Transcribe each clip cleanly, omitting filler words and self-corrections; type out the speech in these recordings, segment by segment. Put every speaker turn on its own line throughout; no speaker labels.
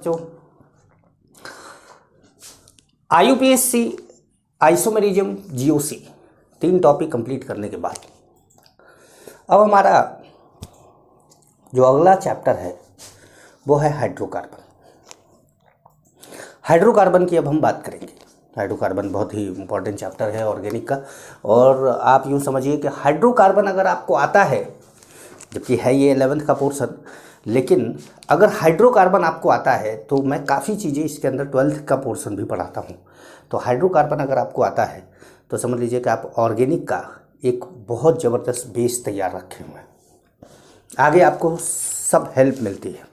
जो IUPAC, isomerism, GOC 3 topic complete करने के बाद अब हमारा जो अगला चैप्टर है वो है हाइड्रोकार्बन। हाइड्रोकार्बन की अब हम बात करेंगे। हाइड्रोकार्बन बहुत ही इम्पोर्टेंट चैप्टर है ऑर्गेनिक का, और आप यूँ समझिए कि हाइड्रोकार्बन अगर आपको आता है, जबकि है ये 11th का पोर्शन, लेकिन अगर हाइड्रोकार्बन आपको आता है तो मैं काफ़ी चीज़ें इसके अंदर 12th का पोर्शन भी पढ़ाता हूँ। तो हाइड्रोकार्बन अगर आपको आता है तो समझ लीजिए कि आप ऑर्गेनिक का एक बहुत ज़बरदस्त बेस तैयार रखे हुए हैं, आगे आपको सब हेल्प मिलती है।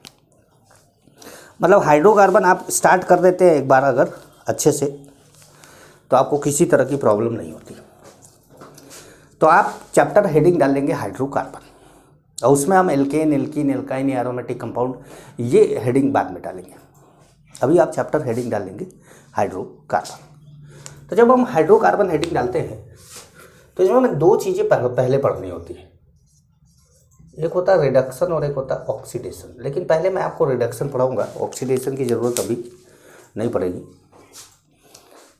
मतलब हाइड्रोकार्बन आप स्टार्ट कर देते हैं एक बार अगर अच्छे से, तो आपको किसी तरह की प्रॉब्लम नहीं होती। तो आप चैप्टर हेडिंग डाल लेंगे हाइड्रोकार्बन, और उसमें हम alkane, alkene, alkyne, aromatic compound, ये हेडिंग बाद में डालेंगे। अभी आप चैप्टर हेडिंग डाल लेंगे हाइड्रोकार्बन। तो जब हम हाइड्रोकार्बन हेडिंग डालते हैं तो इसमें हमें 2 चीज़ें पहले पढ़नी होती है। एक होता है रिडक्शन और एक होता है ऑक्सीडेशन। लेकिन पहले मैं आपको रिडक्शन पढ़ाऊंगा, ऑक्सीडेशन की ज़रूरत अभी नहीं पड़ेगी।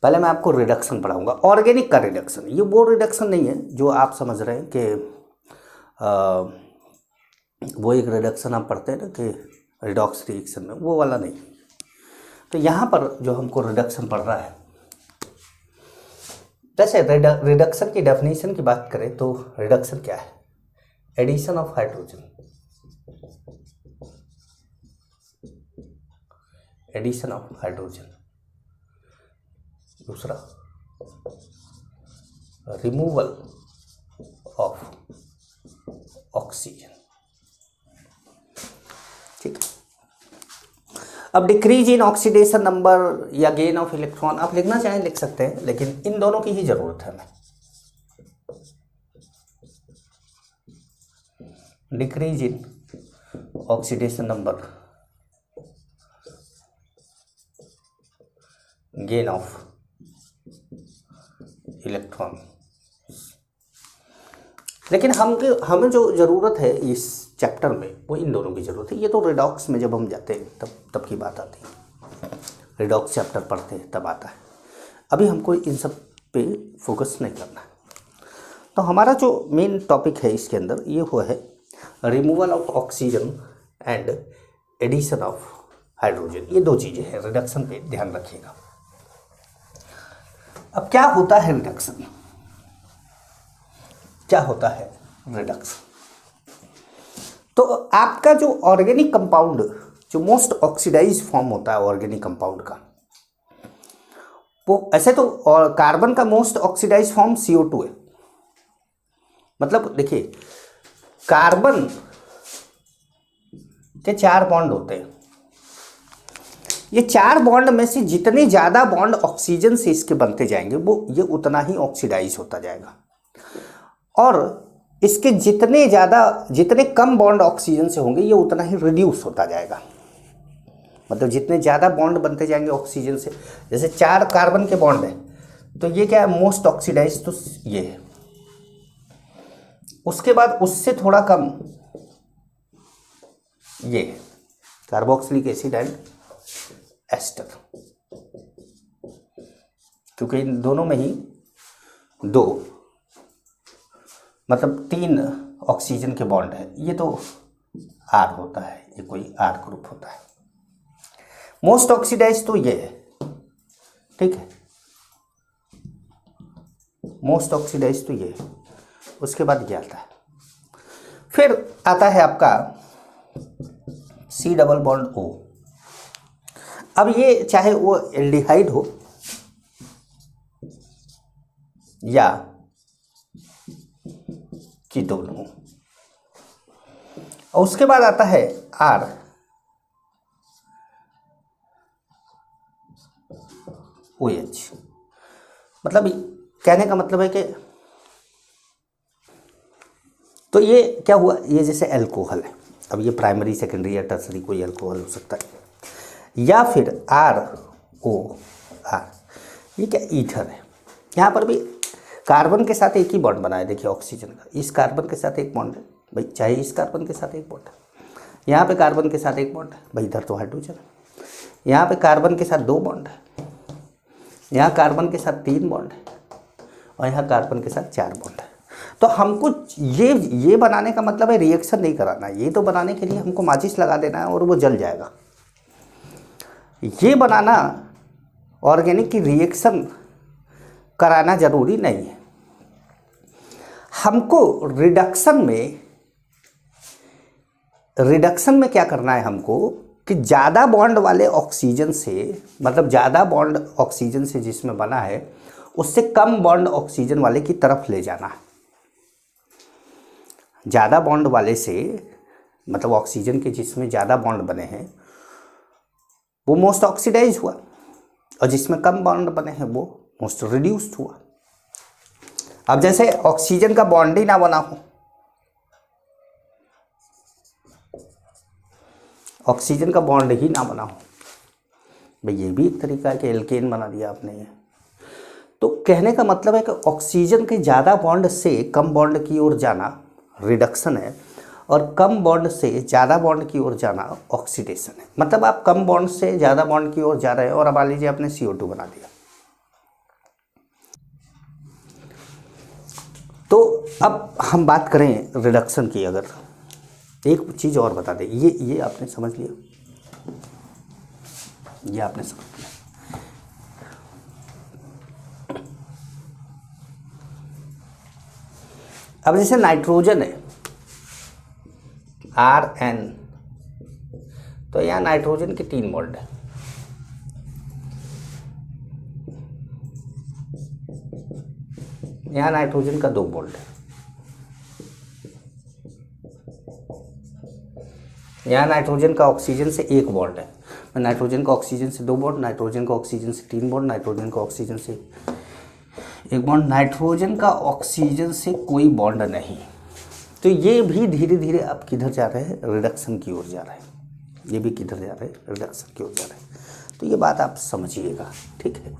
पहले मैं आपको रिडक्शन पढ़ाऊंगा, ऑर्गेनिक का रिडक्शन। ये वो रिडक्शन नहीं है जो आप समझ रहे हैं कि वो एक रिडक्शन आप पढ़ते हैं ना कि रिडॉक्स रिएक्शन में, वो वाला नहीं। तो यहाँ पर जो हमको रिडक्शन पढ़ रहा है, जैसे रिडक्शन की डेफिनेशन की बात करें तो रिडक्शन क्या है? Addition of hydrogen, addition of hydrogen. दूसरा रिमूवल ऑफ ऑक्सीजन। ठीक है। अब डिक्रीज इन ऑक्सीडेशन नंबर या गेन ऑफ इलेक्ट्रॉन आप लिखना चाहें लिख सकते हैं, लेकिन इन दोनों की ही जरूरत है हमें। Decrease in oxidation number, gain of electron. लेकिन हमें जो ज़रूरत है इस चैप्टर में वो इन दोनों की ज़रूरत है। ये तो रिडॉक्स में जब हम जाते हैं तब की बात आती है, रिडॉक्स चैप्टर पढ़ते हैं तब आता है। अभी हमको इन सब पे फोकस नहीं करना है। तो हमारा जो मेन टॉपिक है इसके अंदर ये वो है removal of oxygen and addition of hydrogen. ये 2 चीज़ें हैं, रिडक्शन पे ध्यान रखिएगा। अब क्या होता है रिडक्शन? क्या होता है रिडक्शन? तो आपका जो ऑर्गेनिक कंपाउंड, जो मोस्ट ऑक्सीडाइज फॉर्म होता है ऑर्गेनिक कंपाउंड का, वो ऐसे तो और कार्बन का मोस्ट ऑक्सीडाइज फॉर्म CO2 है। मतलब देखिए, कार्बन के 4 बॉन्ड होते हैं। ये 4 बॉन्ड में से जितने ज़्यादा बॉन्ड ऑक्सीजन से इसके बनते जाएंगे वो ये उतना ही ऑक्सीडाइज होता जाएगा, और इसके जितने कम बॉन्ड ऑक्सीजन से होंगे ये उतना ही रिड्यूस होता जाएगा। मतलब जितने ज़्यादा बॉन्ड बनते जाएंगे ऑक्सीजन से, जैसे 4 कार्बन के बॉन्ड है तो ये क्या है? मोस्ट ऑक्सीडाइज तो ये है। उसके बाद उससे थोड़ा कम ये है कार्बोक्सिलिक एसिड एंड एस्टर, क्योंकि इन दोनों में ही 2 मतलब 3 ऑक्सीजन के बॉन्ड है। ये तो R होता है, ये कोई R ग्रुप होता है। मोस्ट ऑक्सीडाइज तो ये है, ठीक है, मोस्ट ऑक्सीडाइज तो ये है। उसके बाद ये आता है, फिर आता है आपका C डबल बॉन्ड O। अब ये चाहे वो एल्डिहाइड हो या कीटोन हो। और उसके बाद आता है R, OH। मतलब कहने का मतलब है कि तो ये क्या हुआ? ये जैसे अल्कोहल है। अब ये प्राइमरी, सेकेंडरी या टर्सरी कोई अल्कोहल हो सकता है, या फिर ROR, ये क्या? ईथर है। यहाँ पर भी कार्बन के साथ एक ही बॉन्ड बना है, देखिए ऑक्सीजन का। इस कार्बन के साथ एक बॉन्ड है भाई, चाहे इस कार्बन के साथ एक बॉन्ड है, यहाँ पे कार्बन के साथ एक बॉन्ड है भाई, इधर तो हाइड्रोजन है। यहाँ पे कार्बन के साथ 2 बॉन्ड है, यहाँ कार्बन के साथ 3 बॉन्ड है और यहाँ कार्बन के साथ 4 बॉन्ड है। तो हमको ये बनाने का मतलब है रिएक्शन नहीं कराना, ये तो बनाने के लिए हमको माचिस लगा देना है और वो जल जाएगा। ये बनाना ऑर्गेनिक की रिएक्शन कराना ज़रूरी नहीं है। हमको रिडक्शन में क्या करना है हमको कि ज़्यादा बॉन्ड वाले ऑक्सीजन से, मतलब ज़्यादा बॉन्ड ऑक्सीजन से जिसमें बना है उससे कम बॉन्ड ऑक्सीजन वाले की तरफ ले जाना है। ज़्यादा बॉन्ड वाले से मतलब ऑक्सीजन के जिसमें ज़्यादा बॉन्ड बने हैं वो मोस्ट ऑक्सीडाइज हुआ और जिसमें कम बॉन्ड बने हैं वो मोस्ट रिड्यूस्ड हुआ। अब जैसे ऑक्सीजन का बॉन्ड ही ना बना हो, ऑक्सीजन का बॉन्ड ही ना बना हो भाई, ये भी एक तरीका है कि एल्केन बना दिया आपने ये। तो कहने का मतलब है कि ऑक्सीजन के ज़्यादा बॉन्ड से कम बॉन्ड की ओर जाना रिडक्शन है और कम बॉन्ड से ज़्यादा बॉन्ड की ओर जाना ऑक्सीडेशन है। मतलब आप कम बॉन्ड से ज़्यादा बॉन्ड की ओर जा रहे हैं और अब मान लीजिए आपने CO2 बना दिया। तो अब हम बात करें रिडक्शन की, अगर एक चीज़ और बता दें, ये आपने समझ लिया, ये आपने समझ लिया। अब जैसे नाइट्रोजन है RN, तो यहाँ नाइट्रोजन के 3 बॉन्ड है, यहाँ नाइट्रोजन का 2 बॉन्ड है, यहाँ नाइट्रोजन का ऑक्सीजन से 1 बॉन्ड है, नाइट्रोजन का ऑक्सीजन से 2 बॉन्ड, नाइट्रोजन का ऑक्सीजन से 3 बॉन्ड, नाइट्रोजन का ऑक्सीजन से 1 बॉन्ड, नाइट्रोजन का ऑक्सीजन से कोई बॉन्ड नहीं। तो ये भी धीरे धीरे अब किधर जा रहे हैं, रिडक्शन की ओर जा रहे हैं, ये भी किधर जा रहे हैं, रिडक्शन की ओर जा रहे हैं। तो ये बात आप समझिएगा, ठीक है।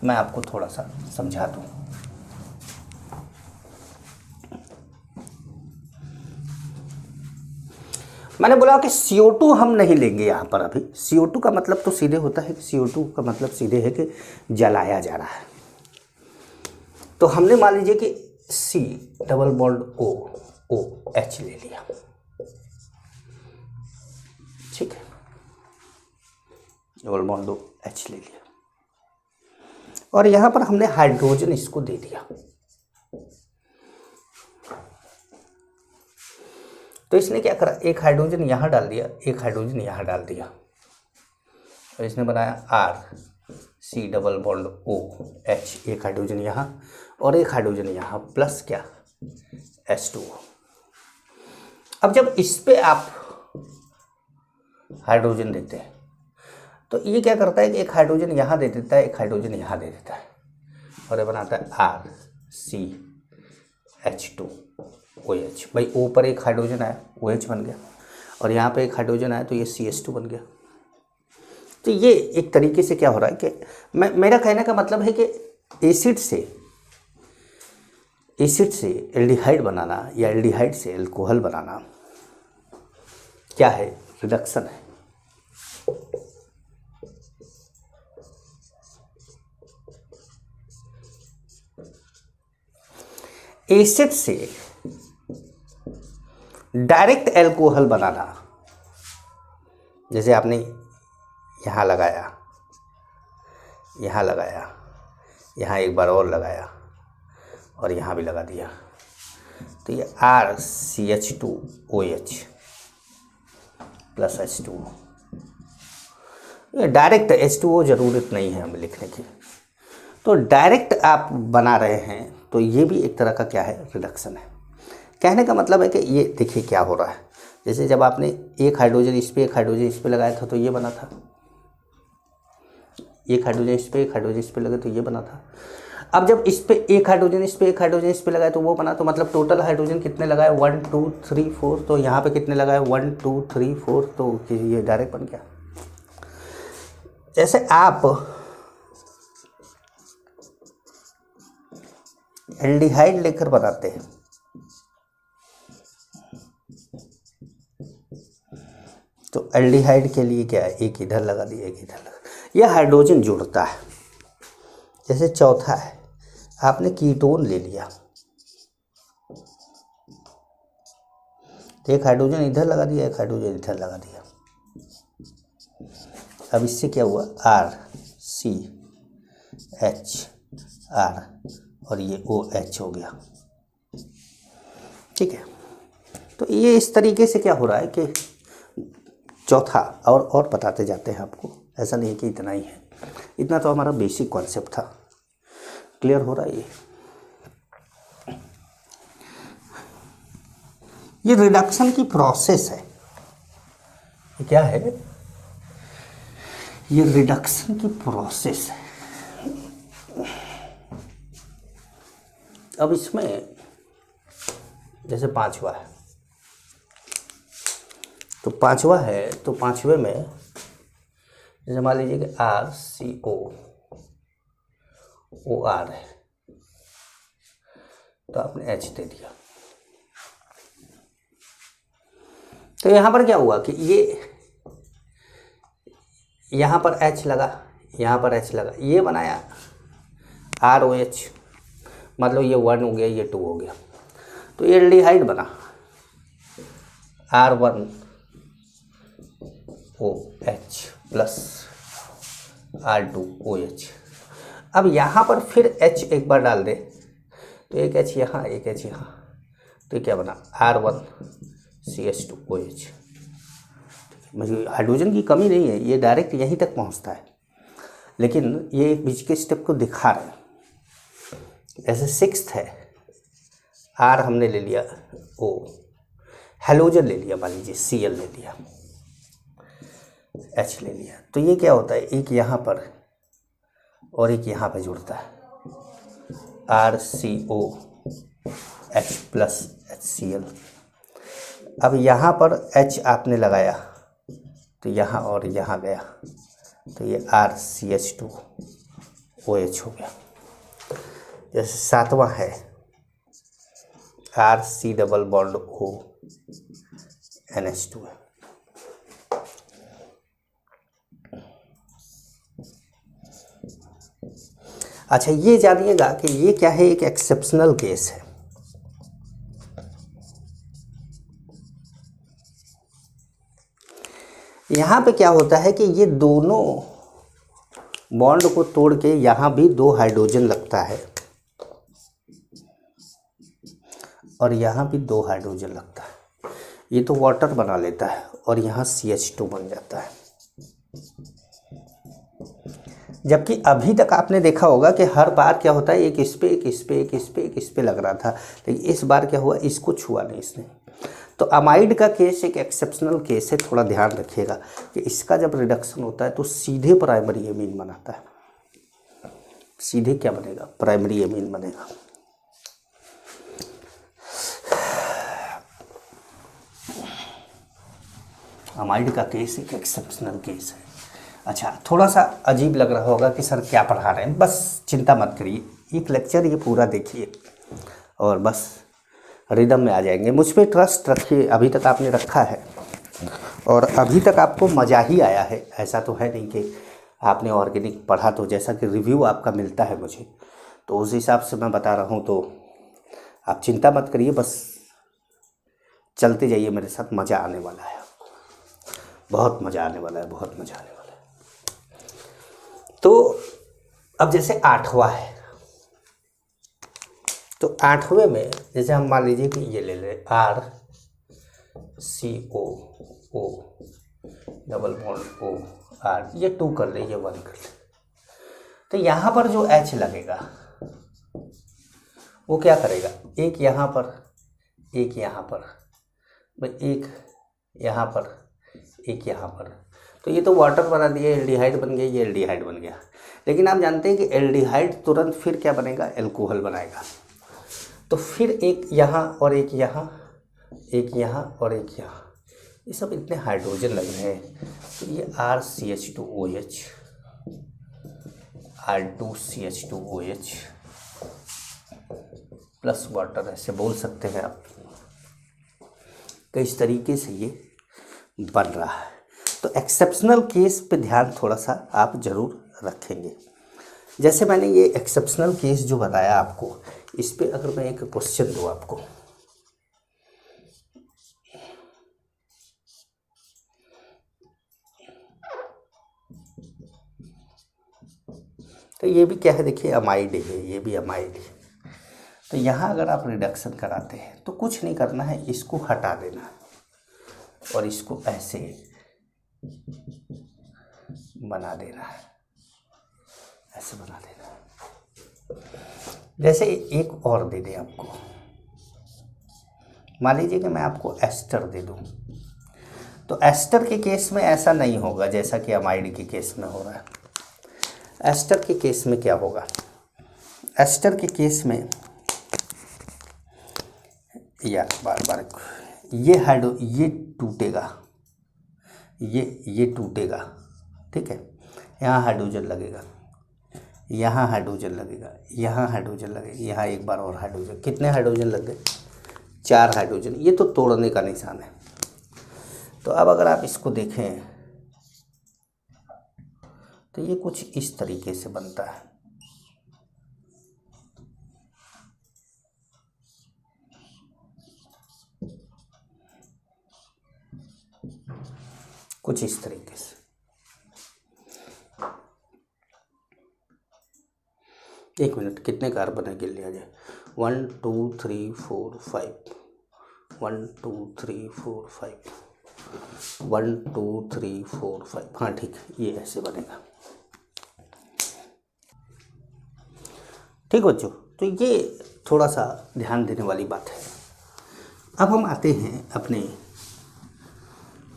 मैं आपको थोड़ा सा समझा दूँ। मैंने बोला कि CO2 हम नहीं लेंगे यहाँ पर अभी। CO2 का मतलब तो सीधे होता है कि CO2 का मतलब सीधे है कि जलाया जा रहा है। तो हमने मान लीजिए कि C डबल बॉन्ड OH ले लिया, ठीक है, डबल बॉन्ड OH ले लिया और यहाँ पर हमने हाइड्रोजन इसको दे दिया। तो इसने क्या करा, एक हाइड्रोजन यहाँ डाल दिया, एक हाइड्रोजन यहाँ डाल दिया और इसने बनाया RC डबल बॉन्ड OH, एक हाइड्रोजन यहाँ और एक हाइड्रोजन यहाँ, प्लस क्या H2O। अब जब इस पे आप हाइड्रोजन देते हैं तो ये क्या करता है कि एक हाइड्रोजन यहाँ दे देता है, एक हाइड्रोजन यहाँ दे देता है और ये बनाता है RCH2OH। भाई O पर एक हाइड्रोजन आया, OH बन गया और यहाँ पे एक हाइड्रोजन आया तो ये CH2 बन गया। तो ये एक तरीके से क्या हो रहा है कि मेरा कहने का मतलब है कि एसिड से एल्डिहाइड बनाना या एल्डिहाइड से एल्कोहल बनाना क्या है, रिडक्शन है। एसिड से डायरेक्ट एल्कोहल बनाना, जैसे आपने यहाँ लगाया, यहाँ लगाया, यहाँ एक बार और लगाया और यहाँ भी लगा दिया, तो ये RCH2OH प्लस H2O। ये डायरेक्ट H2O ज़रूरत नहीं है हमें लिखने की, तो डायरेक्ट आप बना रहे हैं तो ये भी एक तरह का क्या है, रिडक्शन है। कहने का मतलब है कि ये देखिए क्या हो रहा है, जैसे जब आपने एक हाइड्रोजन इस पे, एक हाइड्रोजन इस पे लगाया था तो ये बना था, एक हाइड्रोजन इस पे, एक हाइड्रोजन इस पे लगे तो ये बना था। अब जब इस पे एक हाइड्रोजन इस पे, एक हाइड्रोजन इस पे लगाए तो वो बना, तो मतलब टोटल हाइड्रोजन कितने लगाए, 1 2 3 4, तो यहाँ पे कितने लगाए 1 2 3 4, तो ये डायरेक्ट बन गया। जैसे आप एल्डिहाइड लेकर बनाते हैं तो एल्डिहाइड के लिए क्या है, एक इधर लगा दिया, एक इधर लगा दिया, यह हाइड्रोजन जुड़ता है। जैसे चौथा है, आपने कीटोन ले लिया, तो एक हाइड्रोजन इधर लगा दिया, एक हाइड्रोजन इधर लगा दिया। अब इससे क्या हुआ, RCHR और ये OH हो गया। ठीक है, तो ये इस तरीके से क्या हो रहा है कि चौथा और बताते जाते हैं आपको, ऐसा नहीं कि इतना ही है। इतना तो हमारा बेसिक कॉन्सेप्ट था। क्लियर हो रहा है ये रिडक्शन की प्रोसेस है। ये क्या है, ये रिडक्शन की प्रोसेस है। अब इसमें जैसे पांचवा है, तो पांचवा है, तो पांचवे में जैसे मान लीजिए कि RCOOR है, तो आपने H दे दिया। तो यहाँ पर क्या हुआ कि ये यहाँ पर H लगा, यहाँ पर H लगा, ये बनाया ROH, मतलब ये 1 हो गया, ये 2 हो गया, तो ये एल्डिहाइड बना R1OH प्लस R2OH। अब यहाँ पर फिर H एक बार डाल दे, तो एक H यहाँ, एक H यहाँ, तो क्या बना R1CH2OH। मुझे हाइड्रोजन की कमी नहीं है, ये डायरेक्ट यहीं तक पहुँचता है, लेकिन ये एक बीच के स्टेप को दिखा रहे हैं। ऐसे सिक्स्थ है, R हमने ले लिया, O हेलोजन ले लिया, मान लीजिए Cl ले लिया, H ले लिया, तो ये क्या होता है, एक यहाँ पर और एक यहाँ पर जुड़ता है, RCOH प्लस HCl। अब यहाँ पर H आपने लगाया, तो यहाँ और यहाँ गया, तो ये RCH2OH हो गया। जैसे सातवां है, RC double bond O NH2 है। अच्छा, ये जानिएगा कि ये क्या है, एक एक्सेप्शनल केस है। यहाँ पे क्या होता है कि ये दोनों बॉन्ड को तोड़ के यहाँ भी 2 हाइड्रोजन लगता है और यहाँ भी 2 हाइड्रोजन लगता है। ये तो वाटर बना लेता है और यहाँ CH2 बन जाता है। जबकि अभी तक आपने देखा होगा कि हर बार क्या होता है, एक इस पे, एक इस पे, एक इस पे, एक इस पे लग रहा था, लेकिन इस बार क्या हुआ, इसको छुआ नहीं इसने। तो अमाइड का केस एक एक्सेप्शनल केस है, थोड़ा ध्यान रखिएगा कि इसका जब रिडक्शन होता है तो सीधे प्राइमरी एमीन बनाता है। सीधे क्या बनेगा, प्राइमरी एमीन बनेगा। अमाइड का केस एक एक्सेप्शनल केस है। अच्छा, थोड़ा सा अजीब लग रहा होगा कि सर क्या पढ़ा रहे हैं, बस चिंता मत करिए, एक लेक्चर ये पूरा देखिए और बस रिदम में आ जाएंगे। मुझ पर ट्रस्ट रखिए, अभी तक आपने रखा है और अभी तक आपको मज़ा ही आया है। ऐसा तो है नहीं कि आपने ऑर्गेनिक पढ़ा तो जैसा कि रिव्यू आपका मिलता है मुझे, तो उस हिसाब से मैं बता रहा हूँ, तो आप चिंता मत करिए, बस चलते जाइए मेरे साथ, मज़ा आने वाला है, बहुत मज़ा आने वाला है, बहुत मज़ा आने वाला है। तो अब जैसे आठवां है, तो आठवें में जैसे हम मान लीजिए कि ये ले लें RCOO डबल बॉन्ड OR, ये 2 कर ले, ये 1 कर ले, तो यहाँ पर जो H लगेगा वो क्या करेगा, एक यहाँ पर, एक यहाँ पर, एक यहाँ पर, एक यहाँ पर, तो ये तो वाटर बना दिया, एल्डिहाइड बन गया, ये एल्डिहाइड बन गया। लेकिन आप जानते हैं कि एल्डिहाइड तुरंत फिर क्या बनेगा, एल्कोहल बनाएगा। तो फिर एक यहाँ और एक यहाँ, एक यहाँ और एक यहाँ, ये सब इतने हाइड्रोजन लग रहे हैं, तो ये RCH2OH, R2CH2OH प्लस वाटर, ऐसे बोल सकते हैं आप। तो इस तरीके से ये बन रहा है। तो तो एक्सेप्शनल केस पे ध्यान थोड़ा सा आप ज़रूर रखेंगे। जैसे मैंने ये एक्सेप्शनल केस जो बताया आपको, इस पे अगर मैं एक क्वेश्चन दूँ आपको, तो ये भी क्या है, देखिए अमाइड है, ये भी अमाइड है। तो यहाँ अगर आप रिडक्शन कराते हैं तो कुछ नहीं करना है, इसको हटा देना है और इसको ऐसे बना देना है, ऐसे बना देना है। जैसे एक और दे दें आपको, मान लीजिए कि मैं आपको एस्टर दे दूं, तो एस्टर के केस में ऐसा नहीं होगा जैसा कि अमाइड के केस में हो रहा है। एस्टर के केस में क्या होगा, एस्टर के केस में यार बार बार ये टूटेगा, ये टूटेगा, ठीक है। यहाँ हाइड्रोजन लगेगा, यहाँ हाइड्रोजन लगेगा, यहाँ हाइड्रोजन लगेगा, यहाँ एक बार और हाइड्रोजन। कितने हाइड्रोजन लग गए, 4 हाइड्रोजन। ये तो तोड़ने का निशान है। तो अब अगर आप इसको देखें तो ये कुछ इस तरीके से बनता है। कुछ इस तरीके से। एक मिनट, कितने कार्बन है गिन लिया जाए। 1 2 3 4 5, 1 2 3 4 5, 1 2 3 4 5। हाँ ठीक, ये ऐसे बनेगा। ठीक बच्चों, तो ये थोड़ा सा ध्यान देने वाली बात है। अब हम आते हैं अपने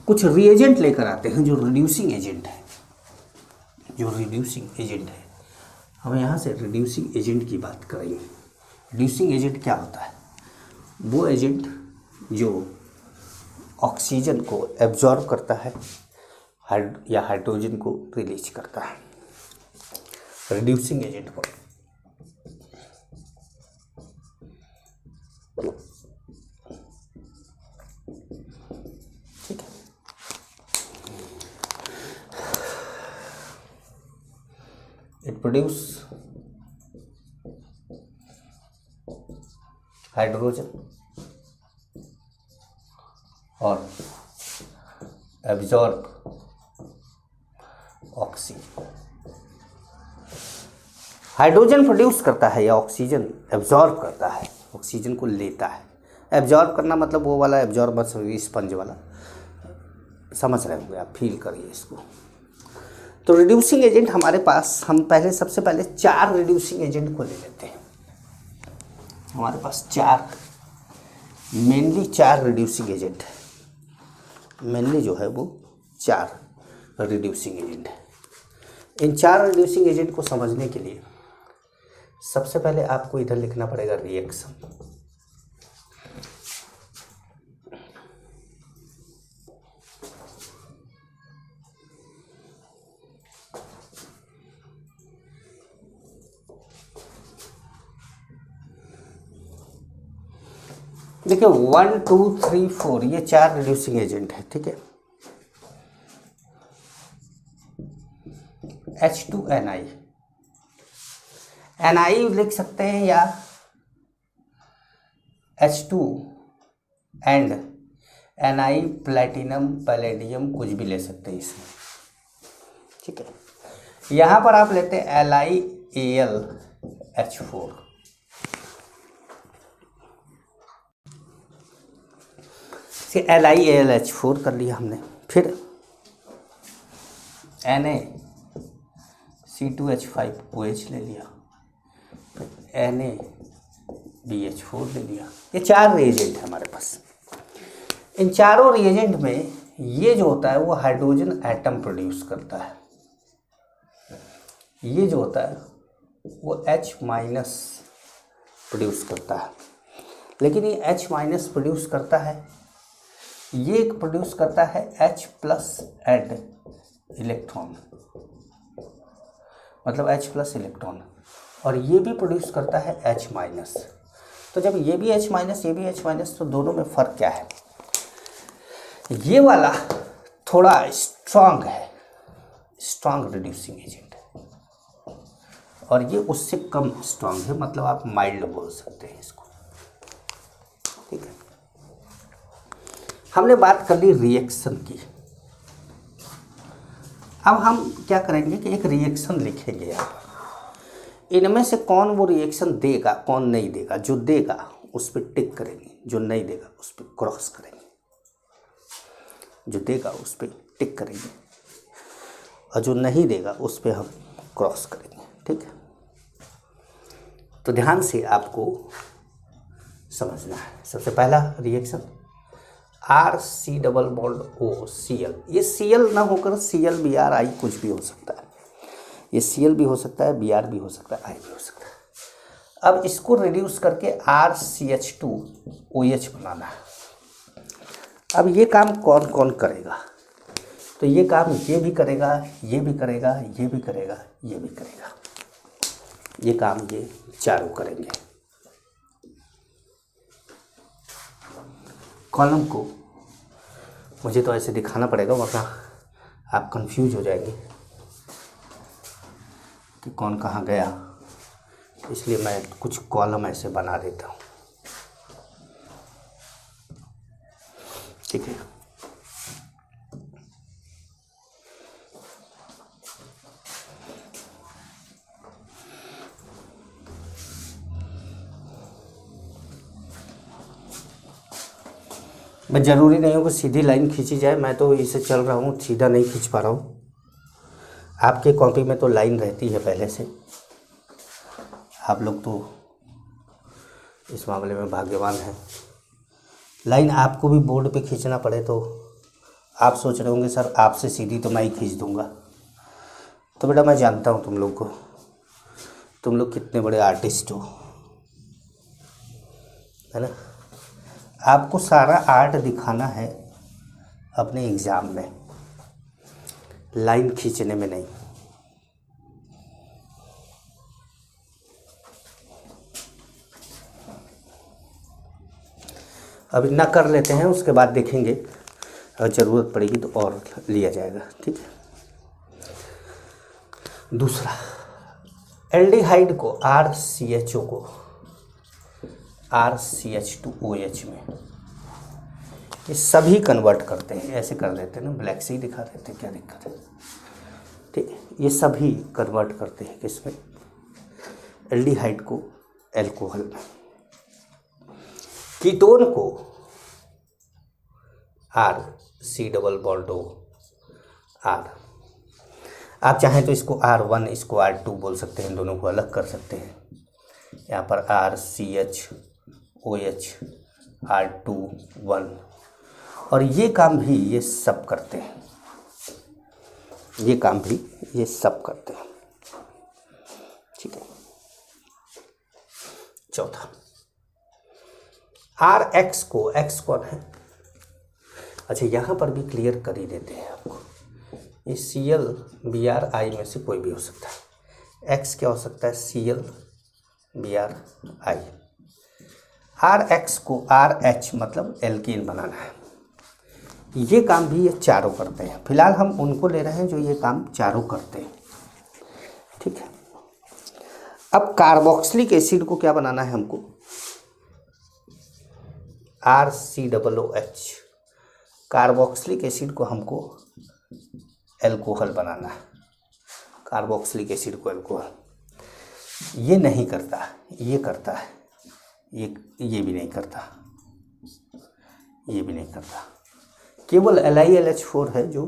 कुछ रिएजेंट लेकर आते हैं जो रिड्यूसिंग एजेंट है, जो रिड्यूसिंग एजेंट है। हम यहाँ से रिड्यूसिंग एजेंट की बात करेंगे। रिड्यूसिंग एजेंट क्या होता है, वो एजेंट जो ऑक्सीजन को एब्जॉर्ब करता है या हाइड्रोजन को रिलीज करता है, रिड्यूसिंग एजेंट को। ठीक है, इट प्रोड्यूस हाइड्रोजन और एब्जॉर्ब ऑक्सीजन। हाइड्रोजन प्रोड्यूस करता है या ऑक्सीजन एब्जॉर्ब करता है, ऑक्सीजन को लेता है। एब्जॉर्ब करना मतलब वो वाला एब्जॉर्ब, स्पंज वाला, समझ रहे होंगे आप, फील करिए इसको। तो रिड्यूसिंग एजेंट हमारे पास, हम पहले सबसे पहले 4 रिड्यूसिंग एजेंट को ले लेते हैं। हमारे पास मेनली 4 रिड्यूसिंग एजेंट है। मेनली जो है वो 4 रिड्यूसिंग एजेंट है। इन 4 रिड्यूसिंग एजेंट को समझने के लिए सबसे पहले आपको इधर लिखना पड़ेगा रिएक्शन। देखिए 1 2 3 4 ये 4 रिड्यूसिंग एजेंट है, ठीक है। H2Ni, Ni लिख सकते हैं या H2 and Ni platinum palladium कुछ भी ले सकते हैं इसमें, ठीक है। यहाँ पर आप लेते हैं LiAlH4, LiAlH4 कर लिया हमने। फिर Na(C2H5OH) ले लिया, फिर NaBH4 ले लिया। ये 4 रिएजेंट है हमारे पास। इन चारों रिएजेंट में ये जो होता है वो हाइड्रोजन एटम प्रोड्यूस करता है। ये जो होता है वो H- प्रोड्यूस करता है। लेकिन ये H- प्रोड्यूस करता है, ये प्रोड्यूस करता है H+ एड इलेक्ट्रॉन, मतलब H+ इलेक्ट्रॉन, और ये भी प्रोड्यूस करता है H-। तो जब ये भी H-, ये भी H-, तो दोनों में फ़र्क क्या है। ये वाला थोड़ा स्ट्रांग है, स्ट्रांग रिड्यूसिंग एजेंट है, और ये उससे कम स्ट्रांग है, मतलब आप माइल्ड बोल सकते हैं इसको। ठीक है, हमने बात कर ली रिएक्शन की। अब हम क्या करेंगे कि एक रिएक्शन लिखेंगे यहाँ पर, इनमें से कौन वो रिएक्शन देगा कौन नहीं देगा। जो देगा उस पर टिक करेंगे, जो नहीं देगा उस पर क्रॉस करेंगे। जो देगा उस पर टिक करेंगे और जो नहीं देगा उस पर हम क्रॉस करेंगे। ठीक है, तो ध्यान से आपको समझना है। सबसे पहला reaction RC double bond OCl, ये Cl ना होकर Cl Br I कुछ भी हो सकता है, ये Cl भी हो सकता है, Br भी हो सकता है, I भी हो सकता है। अब इसको रिड्यूस करके RCH2OH बनाना है। अब ये काम कौन कौन करेगा, तो ये काम ये भी करेगा, ये भी करेगा, ये भी करेगा, ये भी करेगा, ये काम ये चारों करेंगे। कॉलम को मुझे तो ऐसे दिखाना पड़ेगा वरना आप कंफ्यूज हो जाएंगे कि कौन कहाँ गया, इसलिए मैं कुछ कॉलम ऐसे बना देता हूँ। ठीक है, मैं ज़रूरी नहीं हो कि सीधी लाइन खींची जाए, मैं तो इसे चल रहा हूँ, सीधा नहीं खींच पा रहा हूँ। आपके कॉपी में तो लाइन रहती है पहले से, आप लोग तो इस मामले में भाग्यवान हैं। लाइन आपको भी बोर्ड पे खींचना पड़े तो आप सोच रहे होंगे सर आपसे सीधी तो मैं ही खींच दूंगा। तो बेटा मैं जानता हूँ तुम लोग को, तुम लोग कितने बड़े आर्टिस्ट हो, है ना। आपको सारा आर्ट दिखाना है अपने एग्ज़ाम में, लाइन खींचने में नहीं। अब इतना कर लेते हैं, उसके बाद देखेंगे अगर ज़रूरत पड़ेगी तो और लिया जाएगा। ठीक है, दूसरा एल्डिहाइड को RCHO को RCH2OH में ये सभी कन्वर्ट करते हैं। ऐसे कर देते हैं ना, ब्लैक से ही दिखा देते हैं, क्या दिक्कत है। ठीक है, ये सभी कन्वर्ट करते हैं किसमें, एल्डिहाइड को एल्कोहल में। कीटोन को RC double bond O R, आप चाहें तो इसको R1 इसको R2 बोल सकते हैं, दोनों को अलग कर सकते हैं। यहाँ पर RCHOH R2 1, और ये काम भी ये सब करते हैं, ये काम भी ये सब करते हैं। ठीक है, चौथा RX को, X कौन है, अच्छा यहाँ पर भी क्लियर कर ही देते हैं आपको, ये Cl Br I में से कोई भी हो सकता है। X क्या हो सकता है, Cl Br I। RX को RH मतलब एल्कीन बनाना है, ये काम भी ये चारों करते हैं। फिलहाल हम उनको ले रहे हैं जो ये काम चारों करते हैं। ठीक है, अब कार्बोक्सिलिक एसिड को क्या बनाना है हमको, RCOOH, कार्बोक्सिलिक एसिड को हमको एल्कोहल बनाना है। कार्बोक्सिलिक एसिड को एल्कोहल, ये नहीं करता, ये करता है, ये भी नहीं करता, ये भी नहीं करता, केवल LiLH4 है जो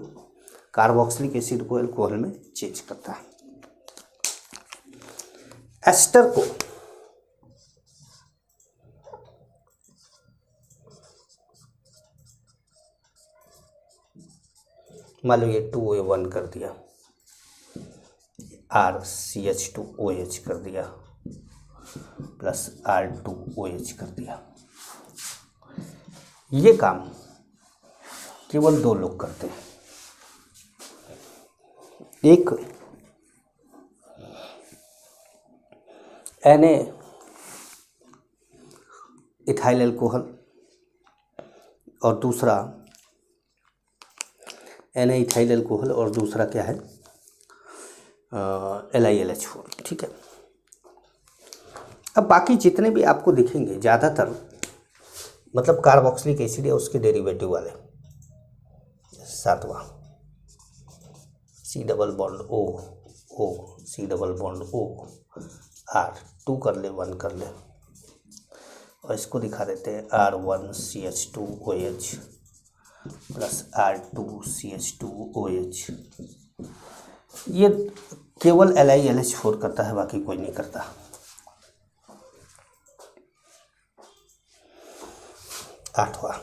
कार्बोक्सिलिक एसिड को एल्कोहल में चेंज करता है। एस्टर को मान लो ये 2A1 कर दिया, RCH2OH कर दिया प्लस R2OH कर दिया। ये काम केवल दो लोग करते हैं, एक Na इथाइल एल्कोहल और दूसरा Na-इथाइल अल्कोहल, और दूसरा क्या है LiLH4, ठीक है। अब बाकी जितने भी आपको दिखेंगे ज़्यादातर मतलब कार्बोक्सिलिक एसिड या उसके डेरिवेटिव वाले। 7वां C double bond O O C double bond O R 2 कर ले 1 कर ले, और इसको दिखा देते हैं R1CH2OH प्लस R2CH2OH। ये केवल LiLH4 करता है, बाकी कोई नहीं करता। आठवां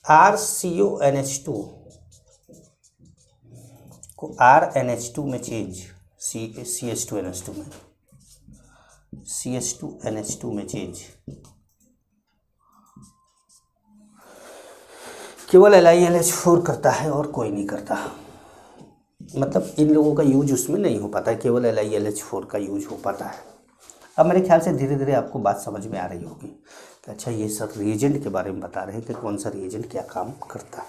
RCONH2 को RNH2 में चेंज, CH2NH2 में, CH2NH2 में चेंज केवल LiLH4 करता है और कोई नहीं करता। मतलब इन लोगों का यूज उसमें नहीं हो पाता है, केवल LiLH4 का यूज हो पाता है। अब मेरे ख्याल से धीरे धीरे आपको बात समझ में आ रही होगी कि अच्छा ये सब रिएजेंट के बारे में बता रहे हैं कि कौन सा रिएजेंट क्या काम करता है,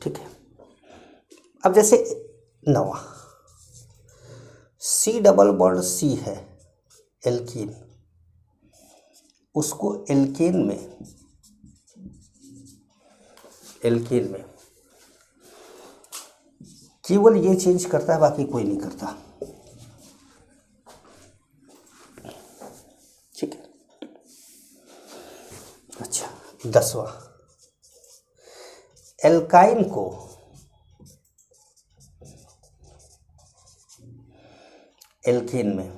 ठीक है। अब जैसे 9वां C डबल बॉन्ड C है एल्कीन, उसको एल्केन में केवल ये चेंज करता है, बाकी कोई नहीं करता, ठीक है। अच्छा 10वां एल्काइन को एल्केन में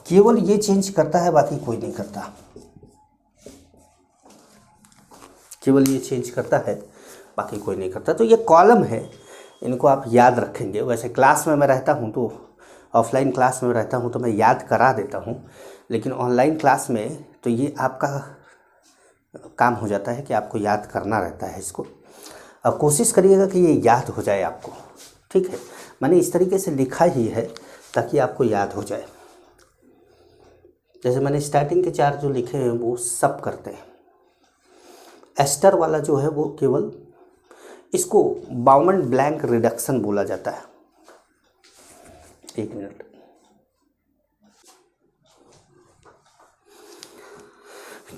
केवल ये चेंज करता है, बाकी कोई नहीं करता, केवल ये चेंज करता है, बाकी कोई नहीं करता। तो ये कॉलम है, इनको आप याद रखेंगे। वैसे क्लास में मैं रहता हूँ तो ऑफलाइन क्लास में रहता हूँ तो मैं याद करा देता हूँ, लेकिन ऑनलाइन क्लास में तो ये आपका काम हो जाता है कि आपको याद करना रहता है इसको। अब कोशिश करिएगा कि ये याद हो जाए आपको, ठीक है। मैंने इस तरीके से लिखा ही है ताकि आपको याद हो जाए। जैसे मैंने स्टार्टिंग के 4 जो लिखे हैं वो सब करते हैं। एस्टर वाला जो है वो केवल, इसको बाउमन ब्लैंक रिडक्शन बोला जाता है। 1 मिनट,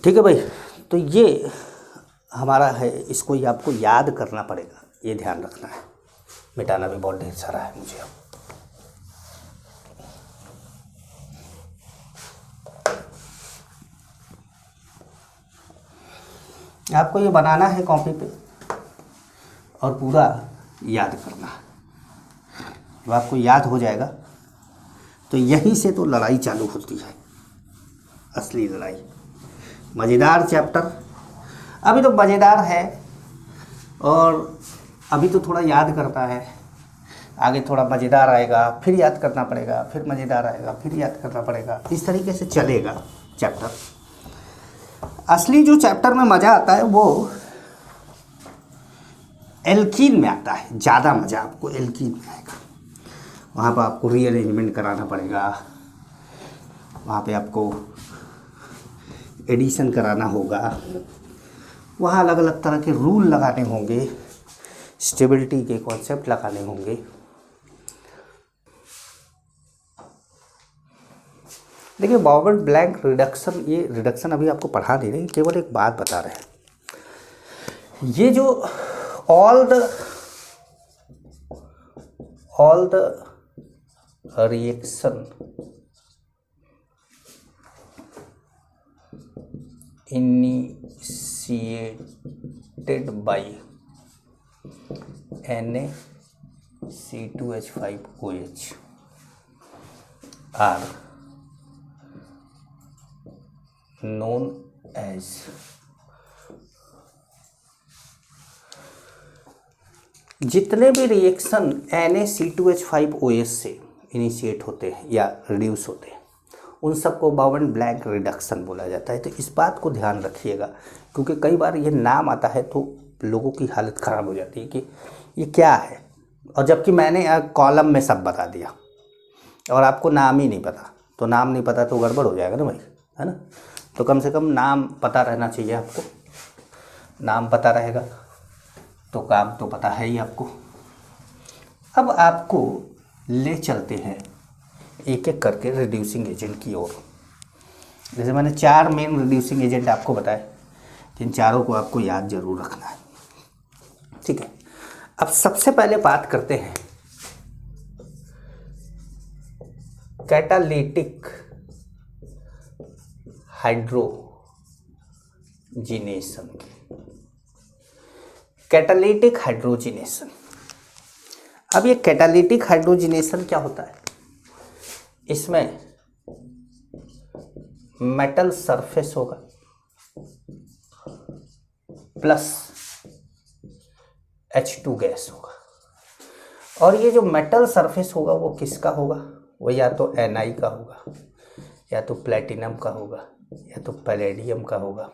ठीक है भाई। तो ये हमारा है, इसको ही आपको याद करना पड़ेगा, ये ध्यान रखना है। मिटाना भी बहुत ढेर सारा है मुझे। आपको ये बनाना है कॉपी पे और पूरा याद करना है। जब आपको याद हो जाएगा तो यहीं से तो लड़ाई चालू होती है, असली लड़ाई। मज़ेदार चैप्टर, अभी तो मज़ेदार है और अभी तो थोड़ा याद करता है, आगे थोड़ा मज़ेदार आएगा, फिर याद करना पड़ेगा, फिर मज़ेदार आएगा, फिर याद करना पड़ेगा। इस तरीके से चलेगा चैप्टर। असली जो चैप्टर में मज़ा आता है वो एल्कीन में आता है, ज़्यादा मज़ा आपको एल्कीन में आएगा। वहाँ पर आपको रीअरेंजमेंट कराना पड़ेगा, वहाँ पे आपको एडिशन कराना होगा, वहाँ अलग अलग तरह के रूल लगाने होंगे, स्टेबिलिटी के कॉन्सेप्ट लगाने होंगे। देखिए बाउमन ब्लैंक रिडक्शन, ये रिडक्शन अभी आपको पढ़ा नहीं रहे, केवल एक बात बता रहे हैं। ये जो all the reaction initiated by Na(C2H5OH) are known as जितने भी रिएक्शन Na(C2H5OH) से इनिशिएट होते हैं या रिड्यूस होते हैं उन सबको बाउमन ब्लैंक रिडक्शन बोला जाता है। तो इस बात को ध्यान रखिएगा, क्योंकि कई बार ये नाम आता है तो लोगों की हालत ख़राब हो जाती है कि ये क्या है, और जबकि मैंने कॉलम में सब बता दिया। और आपको नाम ही नहीं पता, तो नाम नहीं पता तो गड़बड़ हो जाएगा ना भाई, है ना। तो कम से कम नाम पता रहना चाहिए आपको। नाम पता रहेगा तो काम तो पता है ही आपको। अब आपको ले चलते हैं एक एक करके रिड्यूसिंग एजेंट की ओर। जैसे मैंने 4 मेन रिड्यूसिंग एजेंट आपको बताए, इन चारों को आपको याद जरूर रखना है, ठीक है। अब सबसे पहले बात करते हैं कैटालिटिक हाइड्रोजिनेशन की। कैटालिटिक हाइड्रोजिनेशन, अब ये कैटालिटिक हाइड्रोजिनेशन क्या होता है? इसमें मेटल सरफेस होगा प्लस H2 गैस होगा, और ये जो मेटल सरफेस होगा वो किसका होगा? वो या तो Na का होगा, या तो प्लेटिनम का होगा, या तो पैलेडियम का होगा,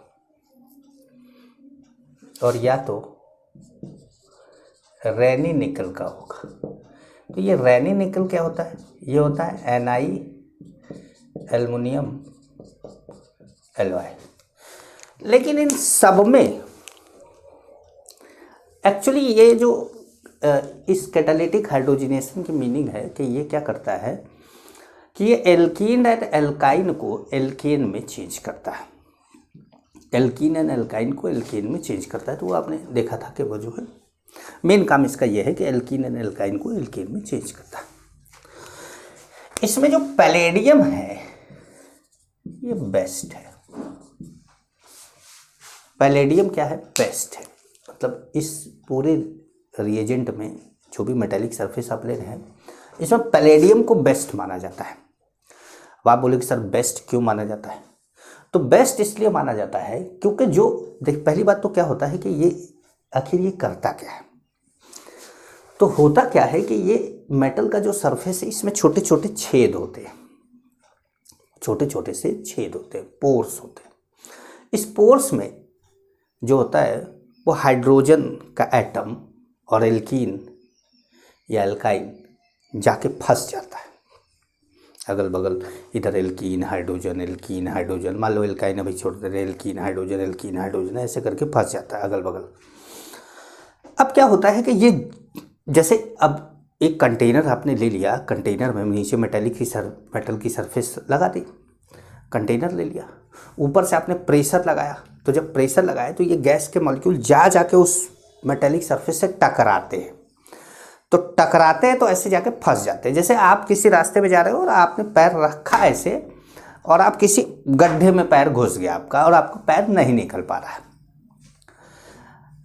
और या तो रैनी निकल का होगा। तो ये रैनी निकल क्या होता है? ये होता है Na एल्युमिनियम एलॉय। लेकिन इन सब में एक्चुअली ये जो इस कैटालिटिक हाइड्रोजिनेशन की मीनिंग है कि ये क्या करता है कि ये एल्कीन एंड एल्काइन को एल्केन में चेंज करता है। एल्कीन एंड एल्काइन को एल्केन में चेंज करता है। तो वो आपने देखा था कि वो जो है मेन काम इसका ये है कि एल्कीन एंड एल्काइन को एल्केन में चेंज करता है। इसमें जो पैलेडियम है ये बेस्ट है। पैलेडियम क्या है? बेस्ट है। मतलब इस पूरे रिएजेंट में जो भी मेटेलिक सरफेस आप ले रहे हैं, इसमें पैलेडियम को बेस्ट माना जाता है। अब आप बोले कि सर बेस्ट क्यों माना जाता है? तो बेस्ट इसलिए माना जाता है क्योंकि जो देख, पहली बात तो क्या होता है कि ये आखिर ये करता क्या है? तो होता क्या है कि ये मेटल का जो सरफेस है इसमें छोटे छोटे छेद होते हैं, छोटे छोटे से छेद होते हैं, पोर्स होते हैं। इस पोर्स में जो होता है वो हाइड्रोजन का एटम और एल्कीन या एल्काइन जाके फंस जाता है अगल बगल। इधर एल्कीन हाइड्रोजन, मान लो एल्काइन अभी छोड़ दे, एल्कीन हाइड्रोजन ऐसे करके फंस जाता है अगल बगल। अब क्या होता है कि ये जैसे अब एक कंटेनर आपने ले लिया, कंटेनर में नीचे मेटल की सरफेस लगा दी, कंटेनर ले लिया, ऊपर से आपने प्रेशर लगाया। तो जब प्रेशर लगाया तो ये गैस के मॉलिक्यूल जाके उस मेटेलिक सरफेस से टकराते हैं। तो टकराते हैं तो ऐसे जाके फंस जाते हैं। जैसे आप किसी रास्ते में जा रहे हो और आपने पैर रखा ऐसे, और आप किसी गड्ढे में पैर घुस गया आपका, और आपका पैर नहीं निकल पा रहा है।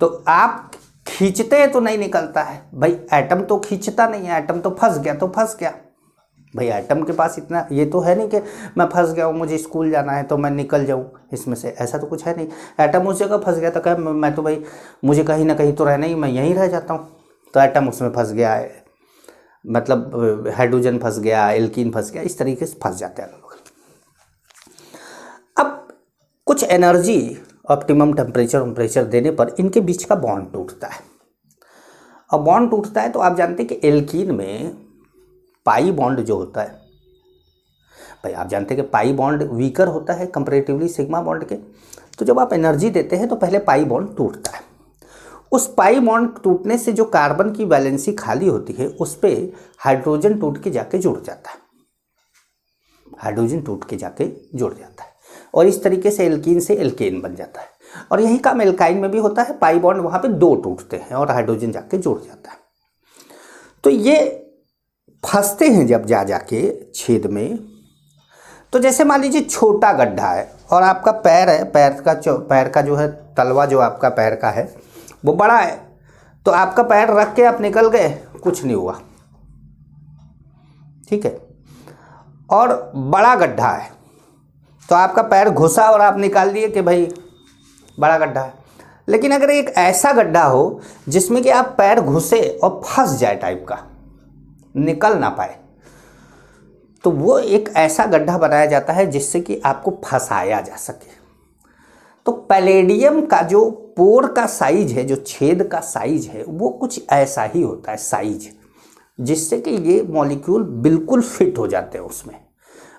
तो आप खींचते हैं तो नहीं निकलता है भाई, एटम तो खींचता नहीं है, एटम तो फंस गया भाई। एटम के पास इतना ये तो है नहीं कि मैं फंस गया हूँ, मुझे स्कूल जाना है तो मैं निकल जाऊँ इसमें से, ऐसा तो कुछ है नहीं। एटम उस जगह फंस गया तो कहे मैं तो भाई मुझे कहीं ना कहीं तो रहना ही, मैं यहीं रह जाता हूँ। तो एटम उसमें फंस गया है, मतलब हाइड्रोजन फंस गया, एल्कीन फंस गया, इस तरीके से फंस जाते हैं लोग। अब कुछ एनर्जी ऑप्टिमम टेम्परेचर देने पर इनके बीच का बॉन्ड टूटता है। अब बॉन्ड टूटता है तो आप जानते हैं कि एल्कीन में पाई बॉन्ड जो होता है भाई, आप जानते हैं कि पाई बॉन्ड वीकर होता है कंपैरेटिवली सिग्मा बॉन्ड के। तो जब आप एनर्जी देते हैं तो पहले पाई बॉन्ड टूटता है। उस पाई बॉन्ड टूटने से जो कार्बन की वैलेंसी खाली होती है उस पर हाइड्रोजन टूट के जाके जुड़ जाता है, और इस तरीके से एल्कीन से एल्केन बन जाता है। और यही काम एल्काइन में भी होता है, पाई बॉन्ड वहाँ पे 2 टूटते हैं और हाइड्रोजन जाके जुड़ जाता है। तो ये फंसते हैं जब जाके छेद में। तो जैसे मान लीजिए छोटा गड्ढा है और आपका पैर है, पैर का जो है तलवा जो आपका पैर का है वो बड़ा है, तो आपका पैर रख के आप निकल गए, कुछ नहीं हुआ, ठीक है। और बड़ा गड्ढा है तो आपका पैर घुसा और आप निकाल दिए कि भाई बड़ा गड्ढा है। लेकिन अगर एक ऐसा गड्ढा हो जिसमें कि आप पैर घुसे और फंस जाए टाइप का, निकल ना पाए, तो वो एक ऐसा गड्ढा बनाया जाता है जिससे कि आपको फंसाया जा सके। तो पैलेडियम का जो पोर का साइज है, जो छेद का साइज है, वो कुछ ऐसा ही होता है साइज, जिससे कि ये मॉलिक्यूल बिल्कुल फिट हो जाते हैं उसमें।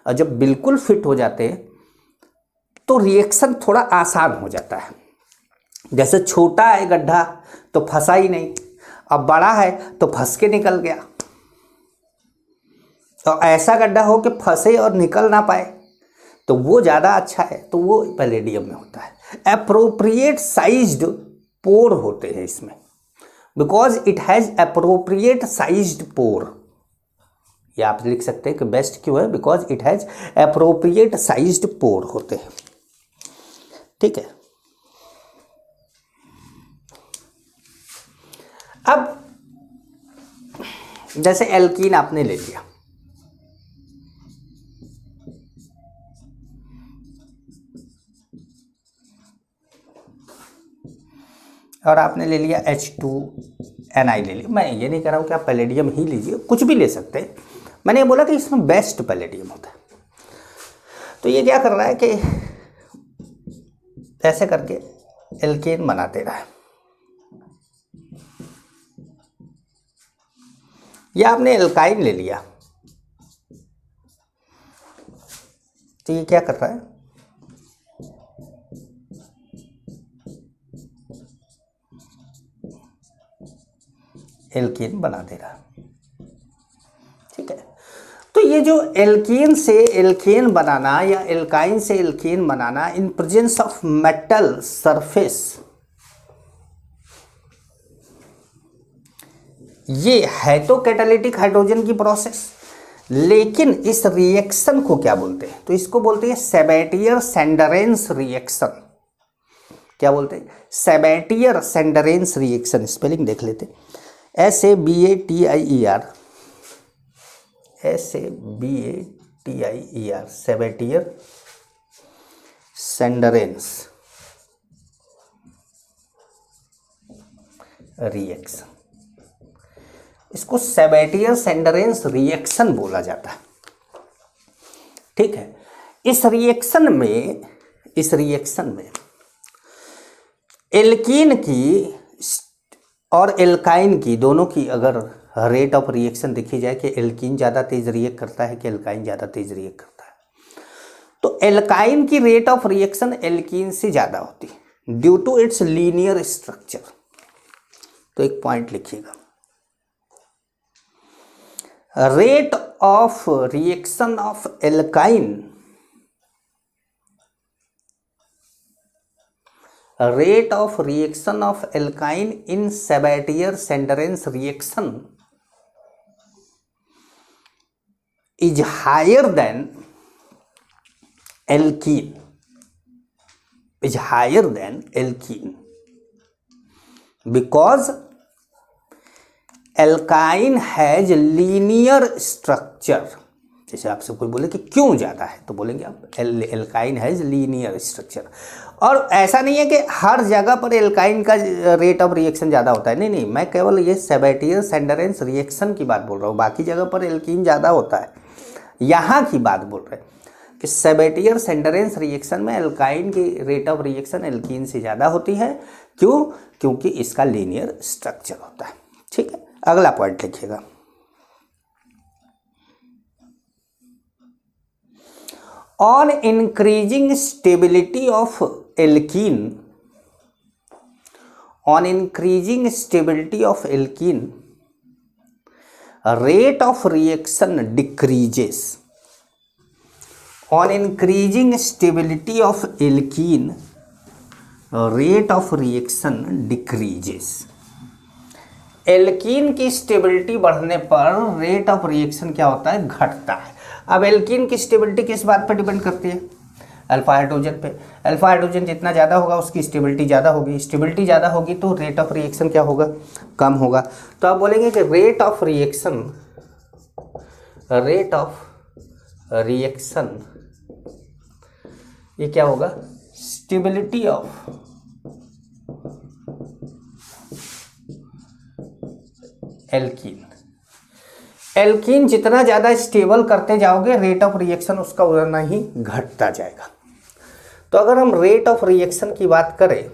और जब बिल्कुल फिट हो जाते हैं तो रिएक्शन थोड़ा आसान हो जाता है। जैसे छोटा है गड्ढा तो फंसा ही नहीं, अब बड़ा है तो फंस के निकल गया। तो ऐसा गड्ढा हो कि फंसे और निकल ना पाए तो वो ज़्यादा अच्छा है, तो वो पैलेडियम में होता है। अप्रोप्रिएट साइज्ड पोर होते हैं इसमें, because it has appropriate sized pore. या आप लिख सकते हैं कि बेस्ट क्यों है, because it has appropriate sized pore होते हैं। ठीक है, अब जैसे एल्कीन आपने ले लिया, और आपने ले लिया H2Ni ले लिया। मैं ये नहीं कह रहा हूँ कि आप पैलेडियम ही लीजिए, कुछ भी ले सकते हैं। मैंने ये बोला कि इसमें बेस्ट पैलेडियम होता है। तो ये क्या कर रहा है कि ऐसे करके एल्केन बना दे रहा है। या आपने एल्काइन ले लिया, तो ये क्या कर रहा है, एल्कीन बना दे रहा है। ठीक है, तो ये जो एल्कीन से एल्केन बनाना या एल्काइन से एल्केन बनाना in presence of metal surface, ये है तो कैटालिटिक हाइड्रोजन की प्रोसेस, लेकिन इस रिएक्शन को क्या बोलते हैं, तो इसको बोलते हैं सेबेटियर सेंडरेंस रिएक्शन। क्या बोलते हैं, सेबेटियर सेंडरेंस रिएक्शन। स्पेलिंग देख लेते, SABATIER, SABATIER, सेबेटियर सेंडरेंस रिएक्शन। इसको सेबेटियर सेंडरेंस रिएक्शन बोला जाता है। ठीक है, इस रिएक्शन में एल्कीन की और एल्काइन की, दोनों की अगर रेट ऑफ रिएक्शन देखी जाए कि एल्कीन ज़्यादा तेज रिएक्ट करता है कि एल्काइन ज़्यादा तेज रिएक्ट करता है, तो एल्काइन की रेट ऑफ रिएक्शन एल्कीन से ज़्यादा होती है due to its linear structure. तो एक पॉइंट लिखिएगा, rate of reaction of alkyne, rate of reaction of alkyne in Sabatier Senderens reaction is higher than alkene, because alkyne has linear structure। जैसे आपसे कोई बोले कि क्यों ज़्यादा है, तो बोलेंगे आप एल्काइन हैज़ लीनियर स्ट्रक्चर। और ऐसा नहीं है कि हर जगह पर एल्काइन का रेट ऑफ रिएक्शन ज़्यादा होता है, नहीं, मैं केवल ये सेबेटियर सेंडरेंस रिएक्शन की बात बोल रहा हूँ, बाकी जगह पर एल्कीन ज़्यादा होता है। यहाँ की बात बोल रहे हैं कि सेबेटियर सेंडरेंस रिएक्शन में एल्काइन की रेट ऑफ रिएक्शन एल्कीन से ज़्यादा होती है। क्यों? क्योंकि इसका लीनियर स्ट्रक्चर होता है। ठीक है, अगला पॉइंट लिखिएगा, on increasing stability of alkene, rate of reaction decreases। on increasing stability of alkene, rate of reaction decreases। Alkene की स्टेबिलिटी बढ़ने पर रेट ऑफ रिएक्शन क्या होता है, घटता है। अब एल्कीन की स्टेबिलिटी किस बात पर डिपेंड करती है, अल्फा हाइड्रोजन पे। अल्फा हाइड्रोजन जितना ज़्यादा होगा उसकी स्टेबिलिटी ज़्यादा होगी, स्टेबिलिटी ज़्यादा होगी तो रेट ऑफ रिएक्शन क्या होगा, कम होगा। तो आप बोलेंगे कि रेट ऑफ रिएक्शन ये क्या होगा, स्टेबिलिटी ऑफ एल्कीन जितना ज़्यादा स्टेबल करते जाओगे रेट ऑफ रिएक्शन उसका उतना ही घटता जाएगा। तो अगर हम रेट ऑफ रिएक्शन की बात करें,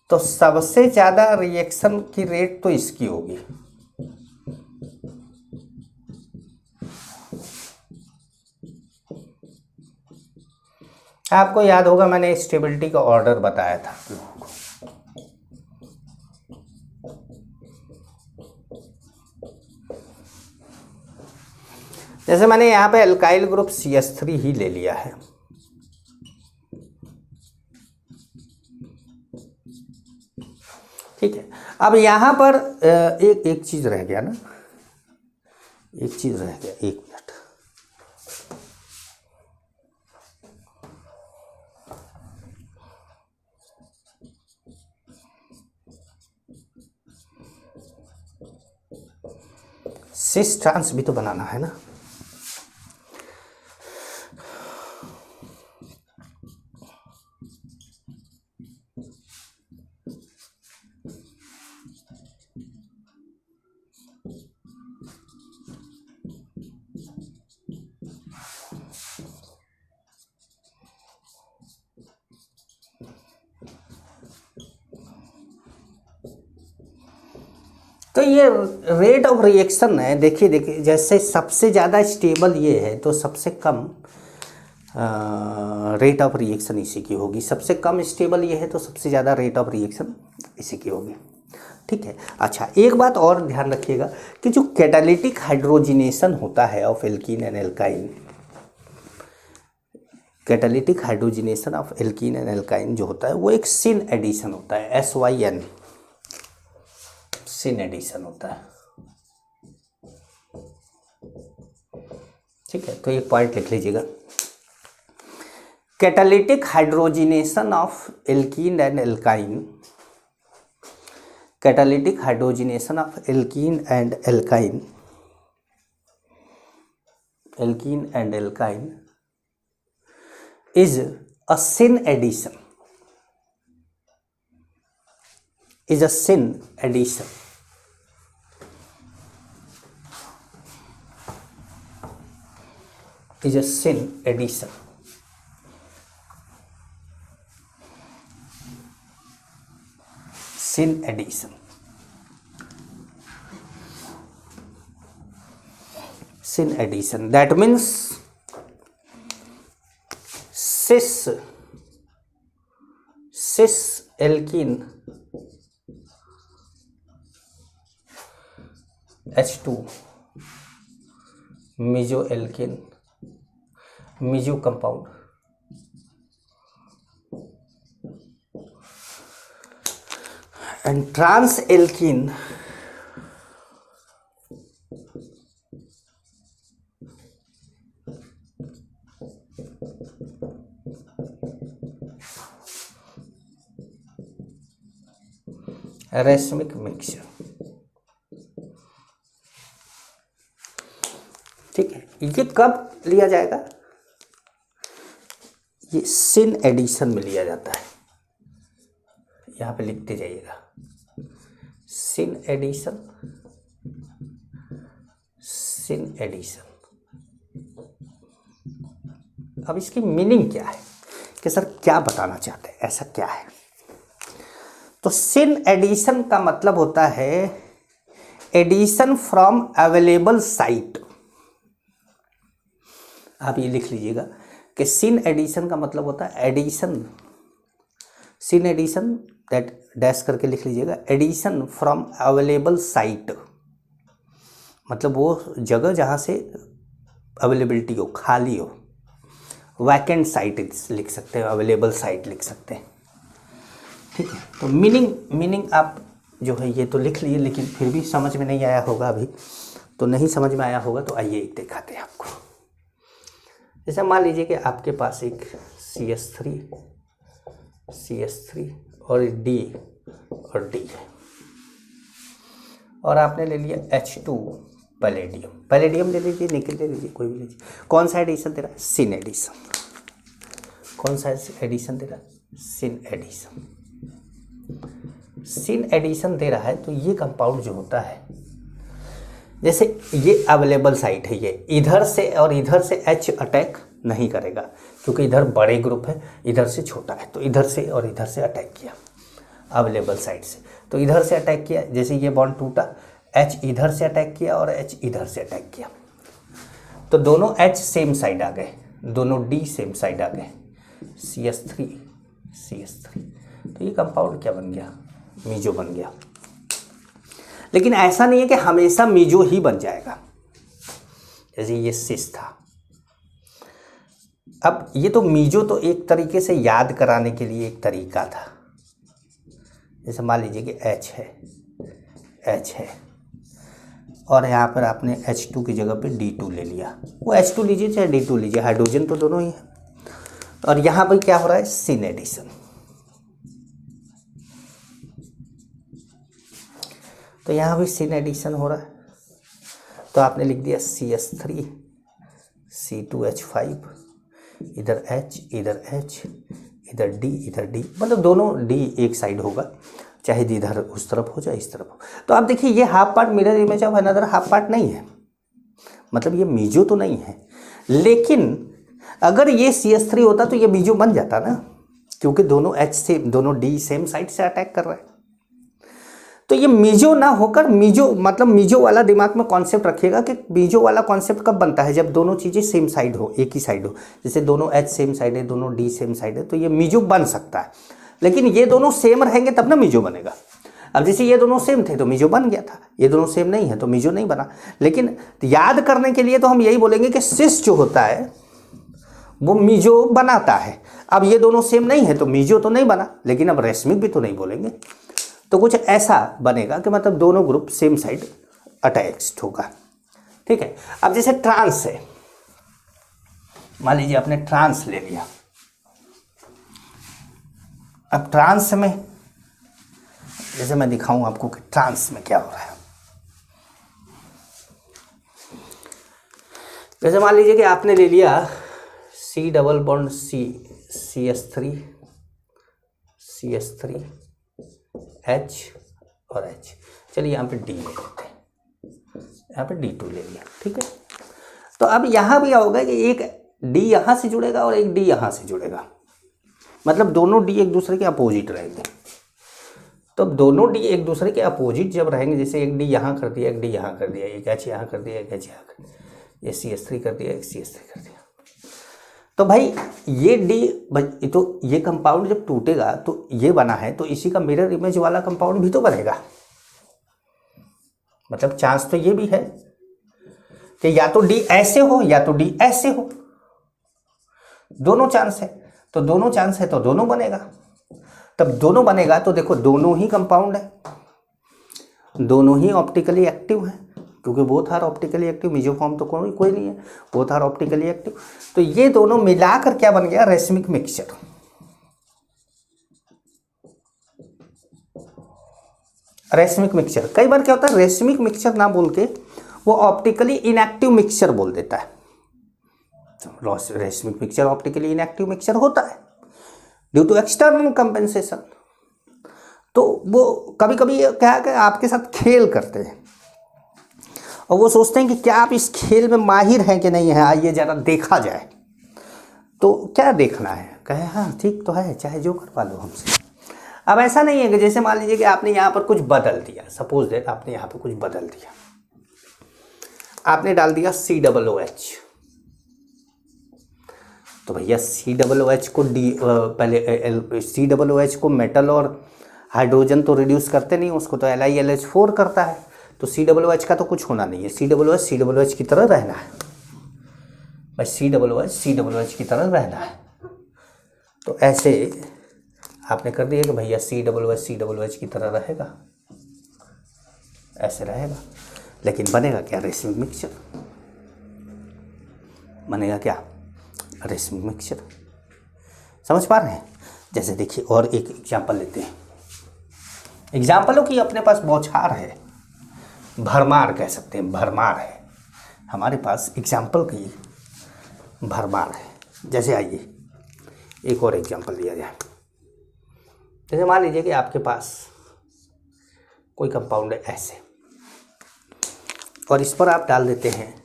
तो सबसे ज़्यादा रिएक्शन की रेट तो इसकी होगी, आपको याद होगा मैंने स्टेबिलिटी का ऑर्डर बताया था आप लोगों को। जैसे मैंने यहाँ पे अल्काइल ग्रुप CH3 ही ले लिया है, ठीक है। अब यहाँ पर एक चीज रह गया ना, एक चीज रह गया, एक मिनट। सिस ट्रांस भी तो बनाना है ना। तो ये रेट ऑफ रिएक्शन है, देखिए जैसे सबसे ज़्यादा स्टेबल ये है तो सबसे कम रेट ऑफ रिएक्शन इसी की होगी, सबसे कम स्टेबल ये है तो सबसे ज़्यादा रेट ऑफ रिएक्शन इसी की होगी, ठीक है। अच्छा, एक बात और ध्यान रखिएगा कि जो कैटालिटिक हाइड्रोजिनेशन होता है of alkene and alkyne, catalytic hydrogenation of alkene and alkyne जो होता है वो एक सिन एडिशन होता है, SYN सिन एडिशन होता है, ठीक है। तो एक पॉइंट लिख लीजिएगा, catalytic hydrogenation of alkene and alkyne, catalytic hydrogenation of alkene and alkyne, alkene and alkyne is a sin addition, is a sin addition, is a sin addition, sin addition, sin addition, that means cis alkene H2 meso alkene meso compound and trans alkene racemic mixture, ठीक है। ये कब लिया जाएगा? ये सिन addition में लिया जाता है, यहाँ पे लिखते जाइएगा, सिन एडिशन, सिन एडिशन। अब इसकी मीनिंग क्या है कि सर क्या बताना चाहते हैं, ऐसा क्या है? तो सिन एडिशन का मतलब होता है एडिशन फ्रॉम अवेलेबल साइट। आप ये लिख लीजिएगा कि सिन एडिशन का मतलब होता है addition, syn addition that dash करके लिख लीजिएगा, एडिशन फ्रॉम अवेलेबल साइट, मतलब वो जगह जहाँ से अवेलेबिलिटी हो, खाली हो, वैकेंट साइट लिख सकते हैं, अवेलेबल साइट लिख सकते हैं, ठीक है। तो मीनिंग आप जो है ये तो लिख लिए, लेकिन फिर भी समझ में नहीं आया होगा, अभी तो नहीं समझ में आया होगा, तो आइए एक दिखाते हैं आपको। जैसे मान लीजिए कि आपके पास एक CH3 और D और D है, और आपने ले लिया H2 पैलेडियम ले लीजिए, निकल ले लीजिए, कोई भी लीजिए। कौन सा एडिशन दे रहा है? Syn addition. कौन सा एडिशन दे रहा है? Syn addition. सिन एडिशन दे रहा है तो ये कंपाउंड जो होता है, जैसे ये अवेलेबल साइट है, ये इधर से और इधर से H अटैक नहीं करेगा क्योंकि इधर बड़े ग्रुप है, इधर से छोटा है, तो इधर से और इधर से अटैक किया अवेलेबल साइट से, तो इधर से अटैक किया, जैसे ये बॉन्ड टूटा, H इधर से अटैक किया और H इधर से अटैक किया, तो दोनों H सेम साइड आ गए, दोनों D सेम साइड आ गए, CH3 CH3, तो ये कंपाउंड क्या बन गया, मीजो बन गया। लेकिन ऐसा नहीं है कि हमेशा मीजो ही बन जाएगा। जैसे ये सिस था, अब ये तो मीजो तो एक तरीके से याद कराने के लिए एक तरीका था। जैसे मान लीजिए कि H है और यहाँ पर आपने H2 की जगह पे D2 ले लिया, वो H2 लीजिए चाहे D2 लीजिए, हाइड्रोजन तो दोनों ही है। और यहाँ पर क्या हो रहा है, सिन एडिशन। तो यहाँ भी सिन एडिशन हो रहा है, तो आपने लिख दिया CH3 C2H5, इधर H इधर H इधर D, मतलब दोनों D एक साइड होगा, चाहे इधर उस तरफ हो चाहे इस तरफ हो। तो आप देखिए ये half part mirror image of another half part नहीं है, मतलब ये मीजो तो नहीं है। लेकिन अगर ये CH3 होता तो ये मीजो बन जाता ना, क्योंकि दोनों H से दोनों D सेम साइड से अटैक कर रहे हैं। तो ये मीजो ना होकर मीजो, मतलब मीजो वाला दिमाग में कॉन्सेप्ट रखिएगा कि मीजो वाला कॉन्सेप्ट कब बनता है, जब दोनों चीज़ें सेम साइड हो, एक ही साइड हो। जैसे दोनों H सेम साइड है, दोनों D सेम साइड है, तो ये मीजो बन सकता है। लेकिन ये दोनों सेम रहेंगे तब ना मीजो बनेगा। अब जैसे ये दोनों सेम थे तो मीजो बन गया था, ये दोनों सेम नहीं है तो मीजो नहीं बना। लेकिन याद करने के लिए तो हम यही बोलेंगे कि सिस जो होता है वो मीजो बनाता है। अब ये दोनों सेम नहीं है तो मीजो तो नहीं बना, लेकिन अब रेशमिक भी तो नहीं बोलेंगे। तो कुछ ऐसा बनेगा कि मतलब दोनों ग्रुप सेम साइड अटैच्ड होगा। ठीक है। अब जैसे ट्रांस है, मान लीजिए आपने ट्रांस ले लिया। अब ट्रांस में जैसे मैं दिखाऊं आपको कि ट्रांस में क्या हो रहा है। जैसे मान लीजिए कि आपने ले लिया C double bond CH3 H और H। चलिए यहाँ पे D ले लेते हैं, यहाँ पे D2 ले लिया। ठीक है। तो अब यहाँ भी क्या होगा कि एक D यहाँ से जुड़ेगा और एक D यहाँ से जुड़ेगा, मतलब दोनों D एक दूसरे के अपोजिट रहेंगे। तो अब दोनों D एक दूसरे के अपोजिट जब रहेंगे, जैसे एक D यहाँ कर दिया, एक D यहाँ कर दिया, एक H यहाँ कर दिया, एक H यहाँ कर दिया, ये CH3 कर दिया, एक CH3 कर दिया, तो भाई ये D, तो ये कंपाउंड जब टूटेगा तो ये बना है, तो इसी का मिरर इमेज वाला कंपाउंड भी तो बनेगा। मतलब चांस तो ये भी है कि या तो D ऐसे हो या तो D ऐसे हो, दोनों चांस है। तो दोनों चांस है तो दोनों बनेगा। तब दोनों बनेगा तो देखो दोनों ही कंपाउंड है, दोनों ही ऑप्टिकली एक्टिव है, क्योंकि both are optically active. Meso form तो कोई नहीं है, बोथ आर ऑप्टिकली एक्टिव। तो ये दोनों मिलाकर क्या बन गया, रेशमिक मिक्सचर। रेशमिक मिक्सचर, कई बार क्या होता है रेशमिक मिक्सचर ना बोल के वो ऑप्टिकली इनएक्टिव मिक्सचर बोल देता है। Racemic mixture optically inactive mixture होता है ड्यू टू एक्सटर्नल कंपेंसेशन। तो वो कभी कभी क्या है कि आपके साथ खेल करते हैं और वो सोचते हैं कि क्या आप इस खेल में माहिर हैं कि नहीं है, आइए जरा देखा जाए। तो क्या देखना है, कहे हाँ ठीक तो है, चाहे जो करवा लो हमसे। अब ऐसा नहीं है कि जैसे मान लीजिए कि आपने यहाँ पर कुछ बदल दिया, सपोज दैट आपने यहाँ पर कुछ बदल दिया, आपने डाल दिया COOH। तो भैया COOH को पहले COOH को मेटल और हाइड्रोजन तो रिड्यूस करते नहीं, उसको तो LiLH4 करता है। तो COOH का तो कुछ होना नहीं है, COOH की तरह रहना है भाई, COOH की तरह रहना है। तो ऐसे आपने कर दिया कि भैया COOH की तरह रहेगा, ऐसे रहेगा। लेकिन बनेगा क्या, रेशमिक मिक्सचर बनेगा। क्या, रेशमिक मिक्सचर। समझ पा रहे हैं। जैसे देखिए और एक एग्जाम्पल लेते हैं। एग्जाम्पलों की अपने पास बौछार है, भरमार कह सकते हैं, भरमार है हमारे पास, एग्जाम्पल की भरमार है। जैसे आइए एक और एग्जाम्पल लिया जाए। जैसे मान लीजिए कि आपके पास कोई कंपाउंड है ऐसे, और इस पर आप डाल देते हैं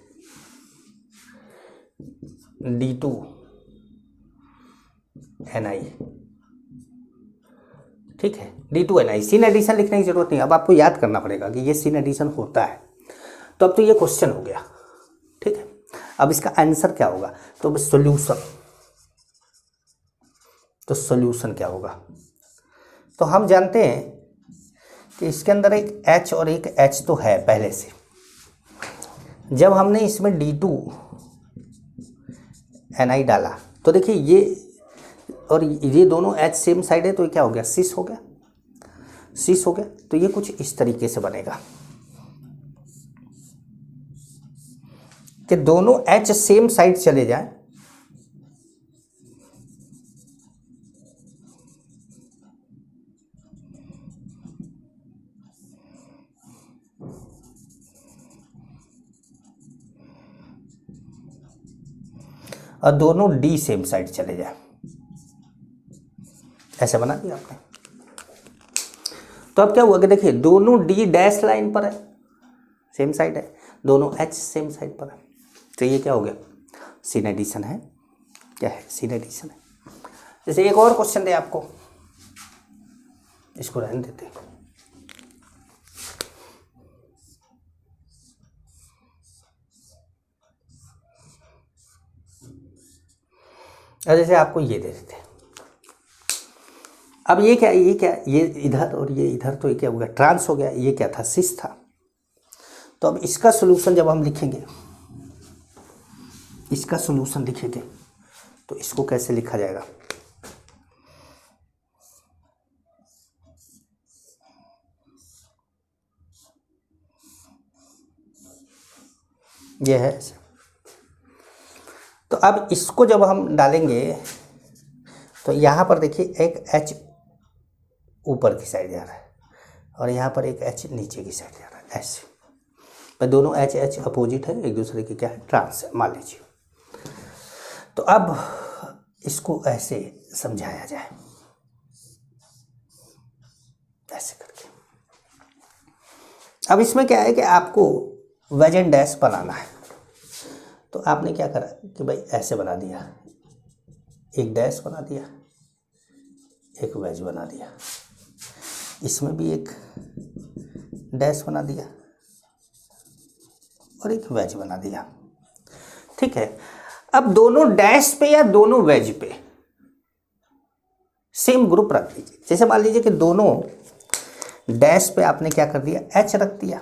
D2Ni। ठीक है, D2Ni। सिन एडिशन लिखने की जरूरत नहीं, अब आपको याद करना पड़ेगा कि ये सिन एडिशन होता है। तो अब तो ये क्वेश्चन हो गया। ठीक है, अब इसका आंसर क्या होगा, तो सॉल्यूशन तो सॉल्यूशन क्या होगा? तो हम जानते हैं कि इसके अंदर एक H और एक H तो है पहले से। जब हमने इसमें D2Ni डाला तो देखिए ये और ये दोनों H सेम साइड है, तो ये क्या हो गया? सिस हो गया, सिस हो गया। तो ये कुछ इस तरीके से बनेगा कि दोनों H सेम साइड चले जाएं, और दोनों D सेम साइड चले जाए। ऐसे बना दिया आपने। तो अब क्या हुआ कि देखिए दोनों D डैश लाइन पर है, सेम साइड है, दोनों H सेम साइड पर है। तो ये क्या हो गया? सीन एडिशन है। क्या है? सीन एडिशन है। जैसे एक और क्वेश्चन दे आपको, इसको रहने देते हैं। और जैसे आपको ये दे देते हैं। अब ये क्या, ये क्या, ये इधर और ये इधर, तो ये क्या हो गया? ट्रांस हो गया। ये क्या था? सिस था। तो अब इसका सॉल्यूशन जब हम लिखेंगे, इसका सॉल्यूशन लिखेंगे तो इसको कैसे लिखा जाएगा? ये है ऐसे। तो अब इसको जब हम डालेंगे तो यहाँ पर देखिए एक H ऊपर की साइड जा रहा है और यहाँ पर एक H नीचे की साइड जा रहा है, ऐसे। मैं दोनों H अपोजिट है, एक दूसरे के क्या है? ट्रांस है, मान लीजिए। तो अब इसको ऐसे समझाया जाए, ऐसे करके। अब इसमें क्या है कि आपको वेज एंड डैश बनाना है। तो आपने क्या करा कि भाई ऐसे बना दिया, एक डैश बना दिया, एक वेज बना दिया, इसमें भी एक डैश बना दिया और एक वेज बना दिया। ठीक है। अब दोनों डैश पे या दोनों वेज पे सेम ग्रुप रख लीजिए। जैसे मान लीजिए कि दोनों डैश पे आपने क्या कर दिया? H रख दिया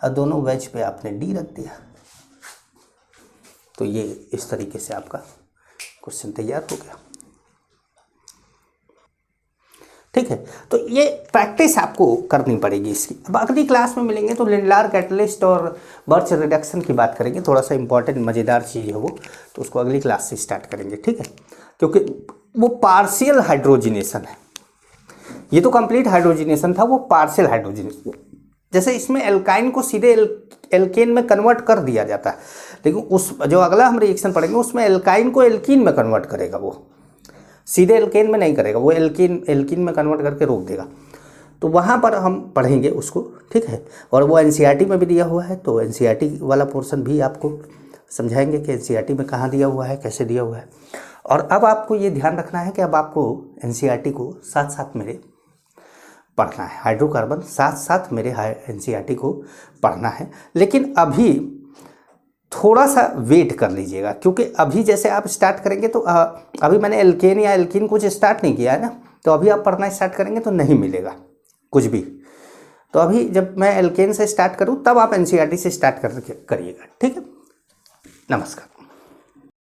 और दोनों वेज पे आपने D रख दिया। तो ये इस तरीके से आपका क्वेश्चन तैयार हो गया। ठीक है। तो ये प्रैक्टिस आपको करनी पड़ेगी इसकी। अब अगली क्लास में मिलेंगे तो लिंडलार कैटलिस्ट और बर्च रिडक्शन की बात करेंगे। थोड़ा सा इंपॉर्टेंट मज़ेदार चीज़ है वो, तो उसको अगली क्लास से स्टार्ट करेंगे। ठीक है। क्योंकि वो पार्शियल हाइड्रोजिनेशन है, ये तो कंप्लीट हाइड्रोजिनेशन था, वो पार्शियल हाइड्रोजिनेशन। जैसे इसमें एल्काइन को सीधे एल्केन में कन्वर्ट कर दिया जाता है, लेकिन उस जो अगला हम रिएक्शन पढ़ेंगे उसमें एल्काइन को एल्कीन में कन्वर्ट करेगा, वो सीधे एल्केन में नहीं करेगा, वो एल्कीन में कन्वर्ट करके रोक देगा। तो वहाँ पर हम पढ़ेंगे उसको। ठीक है। और वो एनसीईआरटी में भी दिया हुआ है, तो एनसीईआरटी वाला पोर्शन भी आपको समझाएंगे कि एनसीईआरटी में कहाँ दिया हुआ है, कैसे दिया हुआ है। और अब आपको ये ध्यान रखना है कि अब आपको एनसीईआरटी को साथ साथ मेरे पढ़ना है, हाइड्रोकार्बन साथ साथ मेरे एनसीईआरटी को पढ़ना है। लेकिन अभी थोड़ा सा वेट कर लीजिएगा, क्योंकि अभी जैसे आप स्टार्ट करेंगे तो अभी मैंने एल्केन या एल्कीन कुछ स्टार्ट नहीं किया है ना, तो अभी आप पढ़ना स्टार्ट करेंगे तो नहीं मिलेगा कुछ भी। तो अभी जब मैं एल्केन से स्टार्ट करूं तब आप एनसीईआरटी से स्टार्ट करिएगा। ठीक है। नमस्कार।